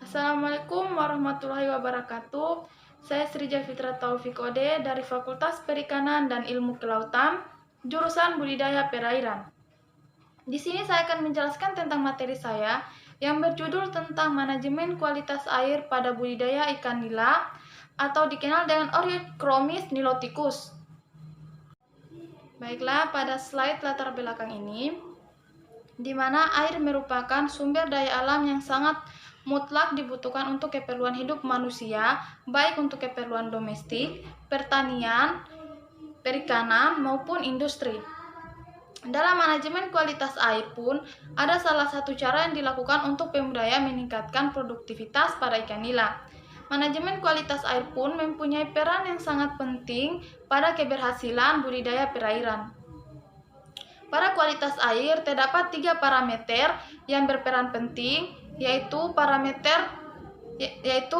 Assalamualaikum warahmatullahi wabarakatuh. Saya Sri Fitra Taufik Ode dari Fakultas Perikanan dan Ilmu Kelautan, jurusan Budidaya Perairan. Di sini saya akan menjelaskan tentang materi saya yang berjudul tentang manajemen kualitas air pada budidaya ikan nila atau dikenal dengan Oreochromis niloticus. Baiklah, pada slide latar belakang ini, di mana air merupakan sumber daya alam yang sangat mutlak dibutuhkan untuk keperluan hidup manusia, baik untuk keperluan domestik, pertanian, perikanan, maupun industri. Dalam manajemen kualitas air pun, ada salah satu cara yang dilakukan untuk pembudidaya meningkatkan produktivitas pada ikan nila. Manajemen kualitas air pun mempunyai peran yang sangat penting pada keberhasilan budidaya perairan. Pada kualitas air terdapat 3 parameter yang berperan penting, yaitu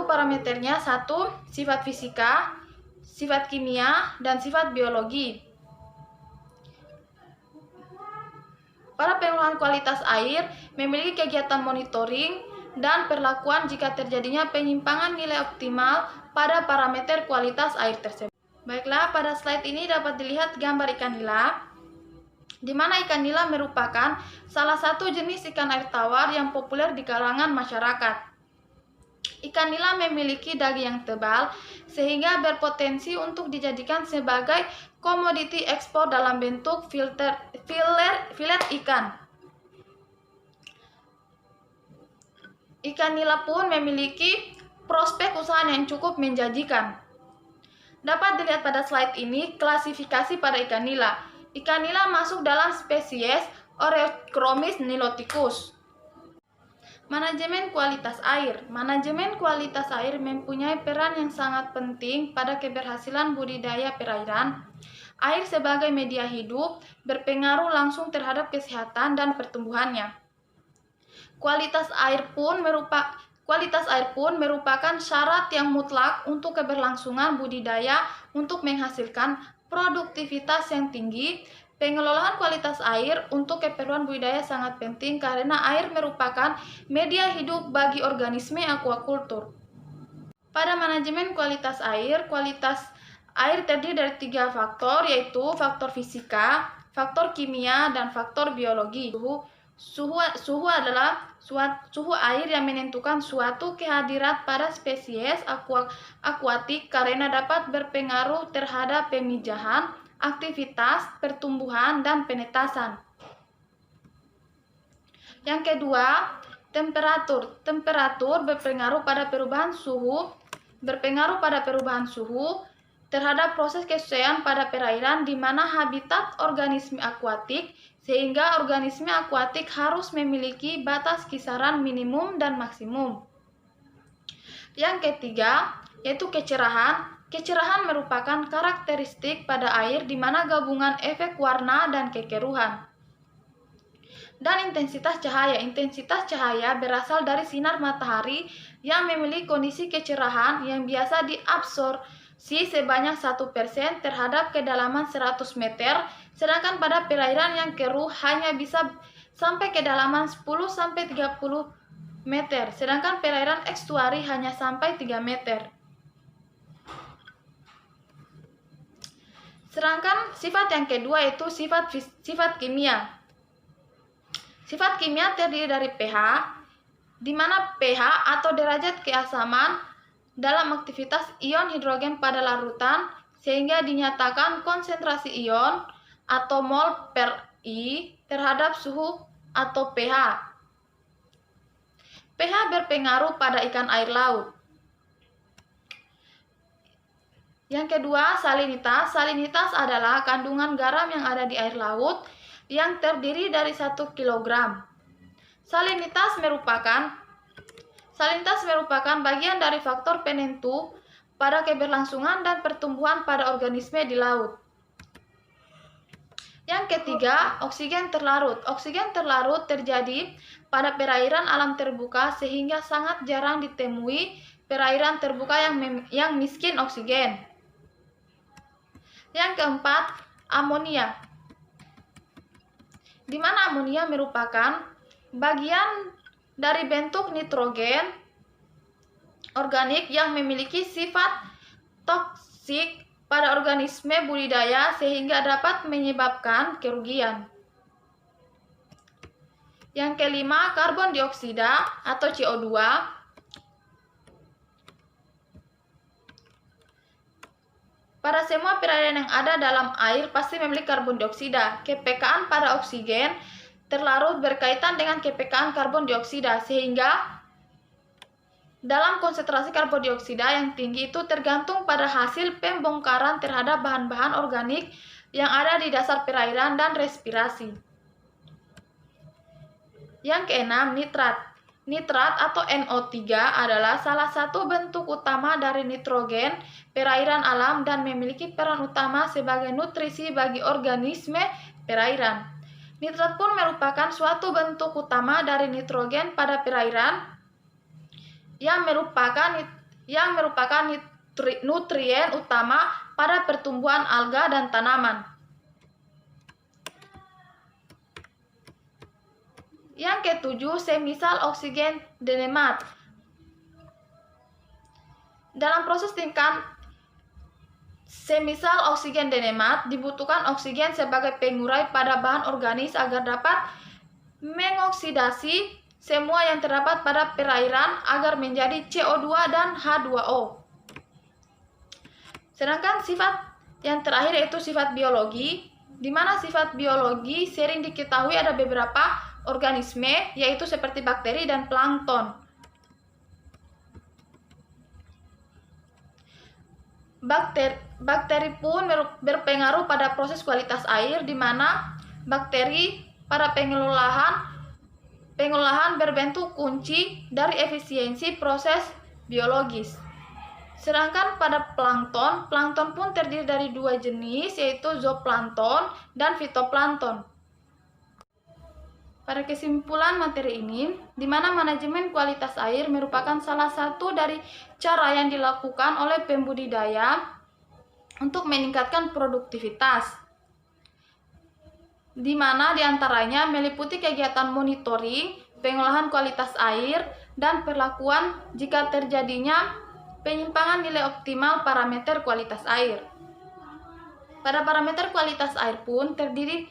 parameternya 1. Sifat fisika, sifat kimia, dan sifat biologi. Para pengelolaan kualitas air memiliki kegiatan monitoring dan perlakuan jika terjadinya penyimpangan nilai optimal pada parameter kualitas air tersebut. Baiklah, pada slide ini dapat dilihat gambar ikan nila, di mana ikan nila merupakan salah satu jenis ikan air tawar yang populer di kalangan masyarakat. Ikan nila memiliki daging yang tebal sehingga berpotensi untuk dijadikan sebagai komoditi ekspor dalam bentuk filet ikan. Ikan nila pun memiliki prospek usaha yang cukup menjanjikan. Dapat dilihat pada slide ini klasifikasi pada ikan nila. Ikan nila masuk dalam spesies Oreochromis niloticus. Manajemen kualitas air. Manajemen kualitas air mempunyai peran yang sangat penting pada keberhasilan budidaya perairan. Air sebagai media hidup berpengaruh langsung terhadap kesehatan dan pertumbuhannya. Kualitas air pun merupakan syarat yang mutlak untuk keberlangsungan budidaya untuk menghasilkan produktivitas yang tinggi. Pengelolaan kualitas air untuk keperluan budidaya sangat penting karena air merupakan media hidup bagi organisme aquaculture. Pada manajemen kualitas air terdiri dari 3 faktor, yaitu faktor fisika, faktor kimia, dan faktor biologi. Suhu adalah suhu air yang menentukan suatu kehadiran pada spesies akuatik karena dapat berpengaruh terhadap pemijahan, aktivitas, pertumbuhan, dan penetasan. Yang kedua, temperatur. Temperatur berpengaruh pada perubahan suhu terhadap proses kesesuaian pada perairan di mana habitat organisme akuatik, sehingga organisme akuatik harus memiliki batas kisaran minimum dan maksimum. Yang ketiga, yaitu kecerahan. Kecerahan merupakan karakteristik pada air di mana gabungan efek warna dan kekeruhan. Dan intensitas cahaya. Intensitas cahaya berasal dari sinar matahari yang memiliki kondisi kecerahan yang biasa diabsorpsi sebanyak 1% terhadap kedalaman 100 meter, sedangkan pada perairan yang keruh hanya bisa sampai kedalaman 10-30 meter, sedangkan perairan estuari hanya sampai 3 meter. Sedangkan sifat yang kedua yaitu sifat kimia. Sifat kimia terdiri dari pH, di mana pH atau derajat keasaman dalam aktivitas ion hidrogen pada larutan sehingga dinyatakan konsentrasi ion atau mol per I terhadap suhu atau pH. pH berpengaruh pada ikan air laut. Yang kedua, salinitas. Salinitas adalah kandungan garam yang ada di air laut yang terdiri dari 1 kg. Salinitas merupakan bagian dari faktor penentu pada keberlangsungan dan pertumbuhan pada organisme di laut. Yang ketiga, oksigen terlarut. Oksigen terlarut terjadi pada perairan alam terbuka sehingga sangat jarang ditemui perairan terbuka yang miskin oksigen. Yang keempat, amonia. Di mana amonia merupakan bagian dari bentuk nitrogen organik yang memiliki sifat toksik pada organisme budidaya sehingga dapat menyebabkan kerugian. Yang kelima, karbon dioksida atau CO2. Pada semua perairan yang ada dalam air pasti memiliki karbon dioksida. Kepekaan pada oksigen terlarut berkaitan dengan kepekaan karbon dioksida, sehingga dalam konsentrasi karbon dioksida yang tinggi itu tergantung pada hasil pembongkaran terhadap bahan-bahan organik yang ada di dasar perairan dan respirasi. Yang keenam, nitrat. Nitrat atau NO3 adalah salah satu bentuk utama dari nitrogen perairan alam dan memiliki peran utama sebagai nutrisi bagi organisme perairan. Nitrat pun merupakan suatu bentuk utama dari nitrogen pada perairan yang merupakan nutrien utama pada pertumbuhan alga dan tanaman. Yang ketujuh, semisal oksigen denemat. Dalam proses tingkat semisal oksigen denemat, dibutuhkan oksigen sebagai pengurai pada bahan organis agar dapat mengoksidasi semua yang terdapat pada perairan agar menjadi CO2 dan H2O. Sedangkan sifat yang terakhir yaitu sifat biologi, di mana sifat biologi sering diketahui ada beberapa organisme, yaitu seperti bakteri dan plankton. Bakteri pun berpengaruh pada proses kualitas air, di mana bakteri pada pengolahan berbentuk kunci dari efisiensi proses biologis. Sedangkan pada plankton pun terdiri dari dua jenis, yaitu zooplankton dan fitoplankton. Pada kesimpulan materi ini, di mana manajemen kualitas air merupakan salah satu dari cara yang dilakukan oleh pembudidaya untuk meningkatkan produktivitas, di mana diantaranya meliputi kegiatan monitoring, pengolahan kualitas air, dan perlakuan jika terjadinya penyimpangan nilai optimal parameter kualitas air. Pada parameter kualitas air pun terdiri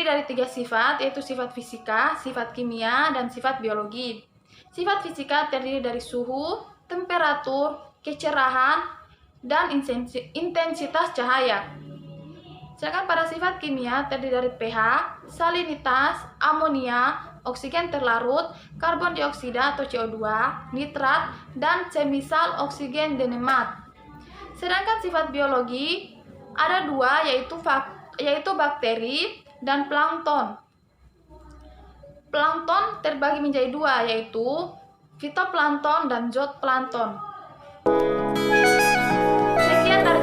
dari tiga sifat, yaitu sifat fisika, sifat kimia, dan sifat biologi. Sifat fisika terdiri dari suhu, temperatur, kecerahan, dan intensitas cahaya. Sedangkan pada sifat kimia terdiri dari pH, salinitas, amonia, oksigen terlarut, karbon dioksida atau CO2, nitrat, dan semisal oksigen denemat. Sedangkan sifat biologi ada dua, yaitu bakteri dan plankton. Plankton terbagi menjadi dua, yaitu fitoplankton dan zooplankton. Sekian dari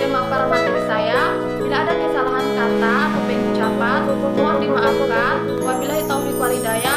pemaparan materi saya. Bila ada kesalahan kata atau pengucapan, mohon dimaafkan. Wabillahi taufiq wal hidayah.